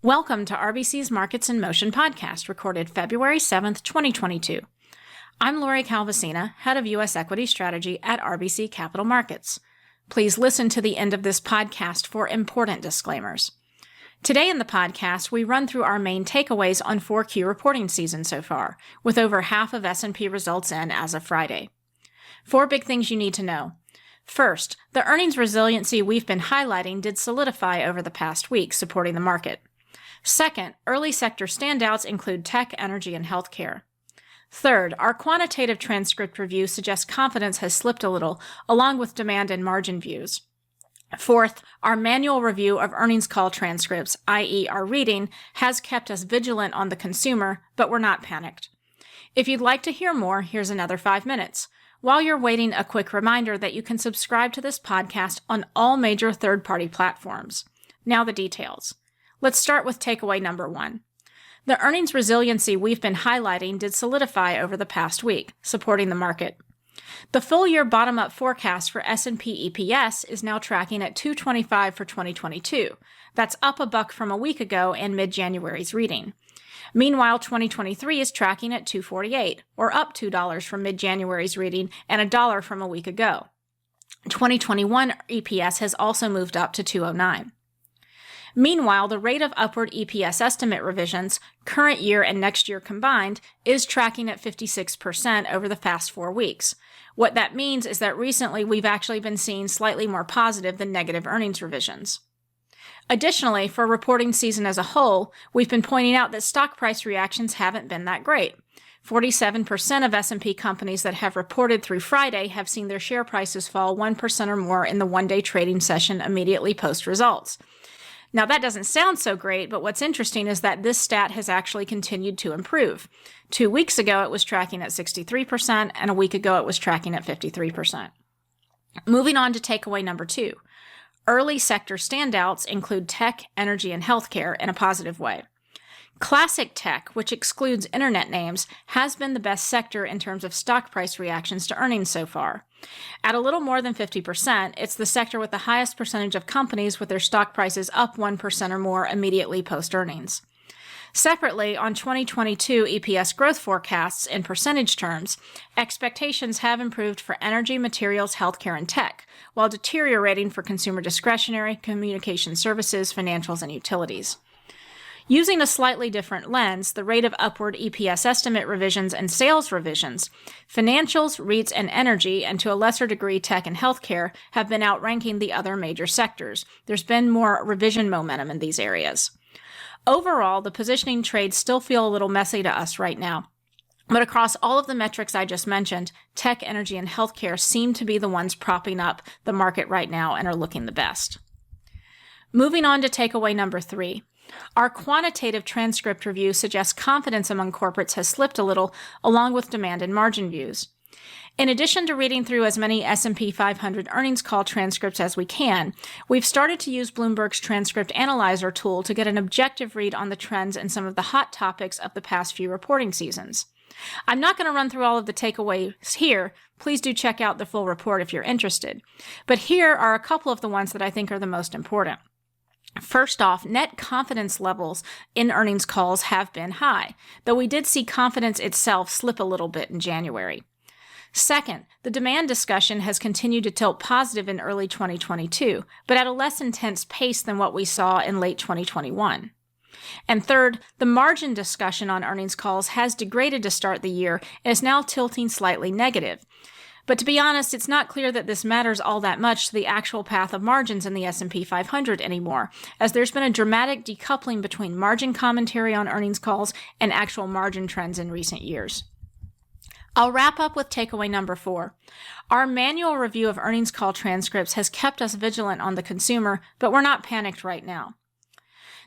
Welcome to RBC's Markets in Motion podcast, recorded February 7th, 2022. I'm Lori Calvasina, Head of U.S. Equity Strategy at RBC Capital Markets. Please listen to the end of this podcast for important disclaimers. Today in the podcast, we run through our main takeaways on 4Q reporting season so far, with over half of S&P results in as of Friday. 4 big things you need to know. First, the earnings resiliency we've been highlighting did solidify over the past week, supporting the market. Second, early sector standouts include tech, energy, and healthcare. Third, our quantitative transcript review suggests confidence has slipped a little, along with demand and margin views. Fourth, our manual review of earnings call transcripts, i.e. our reading, has kept us vigilant on the consumer, but we're not panicked. If you'd like to hear more, here's another 5 minutes. While you're waiting, a quick reminder that you can subscribe to this podcast on all major third-party platforms. Now the details. Let's start with takeaway number 1. The earnings resiliency we've been highlighting did solidify over the past week, supporting the market. The full-year bottom-up forecast for S&P EPS is now tracking at $2.25 for 2022. That's up $1 from a week ago and mid-January's reading. Meanwhile, 2023 is tracking at $2.48, or up $2 from mid-January's reading and $1 from a week ago. 2021 EPS has also moved up to $2.09. Meanwhile, the rate of upward EPS estimate revisions, current year and next year combined, is tracking at 56% over the past 4 weeks. What that means is that recently we've actually been seeing slightly more positive than negative earnings revisions. Additionally, for reporting season as a whole, we've been pointing out that stock price reactions haven't been that great. 47% of S&P companies that have reported through Friday have seen their share prices fall 1% or more in the one-day trading session immediately post-results. Now, that doesn't sound so great, but what's interesting is that this stat has actually continued to improve. 2 weeks ago, it was tracking at 63%, and a week ago, it was tracking at 53%. Moving on to takeaway number 2. Early sector standouts include tech, energy, and healthcare in a positive way. Classic tech, which excludes internet names, has been the best sector in terms of stock price reactions to earnings so far. At a little more than 50%, it's the sector with the highest percentage of companies with their stock prices up 1% or more immediately post-earnings. Separately, on 2022 EPS growth forecasts in percentage terms, expectations have improved for energy, materials, healthcare, and tech, while deteriorating for consumer discretionary, communication services, financials, and utilities. Using a slightly different lens, the rate of upward EPS estimate revisions and sales revisions, financials, REITs, and energy, and to a lesser degree tech and healthcare, have been outranking the other major sectors. There's been more revision momentum in these areas. Overall, the positioning trades still feel a little messy to us right now. But across all of the metrics I just mentioned, tech, energy, and healthcare seem to be the ones propping up the market right now and are looking the best. Moving on to takeaway number 3. Our quantitative transcript review suggests confidence among corporates has slipped a little, along with demand and margin views. In addition to reading through as many S&P 500 earnings call transcripts as we can, we've started to use Bloomberg's transcript analyzer tool to get an objective read on the trends and some of the hot topics of the past few reporting seasons. I'm not going to run through all of the takeaways here. Please do check out the full report if you're interested. But here are a couple of the ones that I think are the most important. First off, net confidence levels in earnings calls have been high, though we did see confidence itself slip a little bit in January. Second, the demand discussion has continued to tilt positive in early 2022, but at a less intense pace than what we saw in late 2021. And third, the margin discussion on earnings calls has degraded to start the year and is now tilting slightly negative. But to be honest, it's not clear that this matters all that much to the actual path of margins in the S&P 500 anymore, as there's been a dramatic decoupling between margin commentary on earnings calls and actual margin trends in recent years. I'll wrap up with takeaway number 4. Our manual review of earnings call transcripts has kept us vigilant on the consumer, but we're not panicked right now.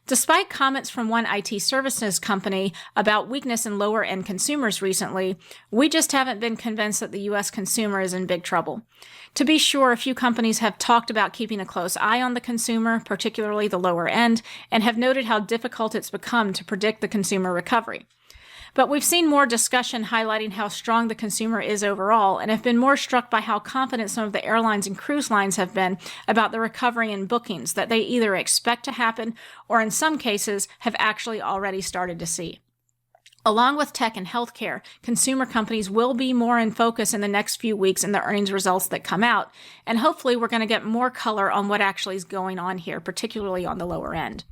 Despite comments from one IT services company about weakness in lower-end consumers recently, we just haven't been convinced that the U.S. consumer is in big trouble. To be sure, a few companies have talked about keeping a close eye on the consumer, particularly the lower end, and have noted how difficult it's become to predict the consumer recovery. But we've seen more discussion highlighting how strong the consumer is overall, and have been more struck by how confident some of the airlines and cruise lines have been about the recovery in bookings that they either expect to happen or in some cases have actually already started to see. Along with tech and healthcare, consumer companies will be more in focus in the next few weeks in the earnings results that come out, and hopefully we're going to get more color on what actually is going on here, particularly on the lower end.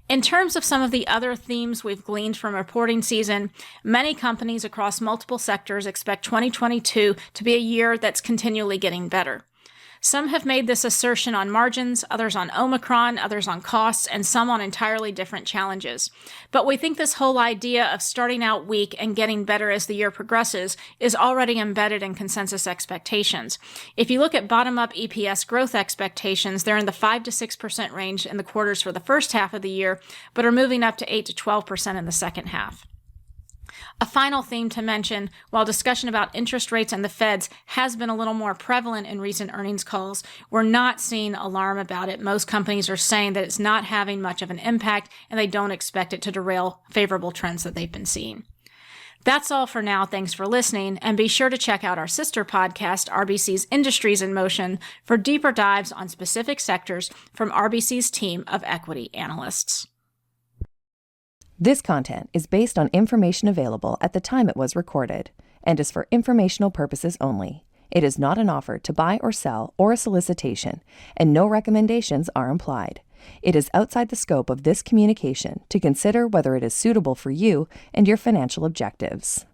In terms of some of the other themes we've gleaned from reporting season, many companies across multiple sectors expect 2022 to be a year that's continually getting better. Some have made this assertion on margins, others on Omicron, others on costs, and some on entirely different challenges. But we think this whole idea of starting out weak and getting better as the year progresses is already embedded in consensus expectations. If you look at bottom-up EPS growth expectations, they're in the 5 to 6% range in the quarters for the first half of the year, but are moving up to 8 to 12% in the second half. A final theme to mention, while discussion about interest rates and the Feds has been a little more prevalent in recent earnings calls, we're not seeing alarm about it. Most companies are saying that it's not having much of an impact, and they don't expect it to derail favorable trends that they've been seeing. That's all for now. Thanks for listening, and be sure to check out our sister podcast, RBC's Industries in Motion, for deeper dives on specific sectors from RBC's team of equity analysts. This content is based on information available at the time it was recorded and is for informational purposes only. It is not an offer to buy or sell or a solicitation, and no recommendations are implied. It is outside the scope of this communication to consider whether it is suitable for you and your financial objectives.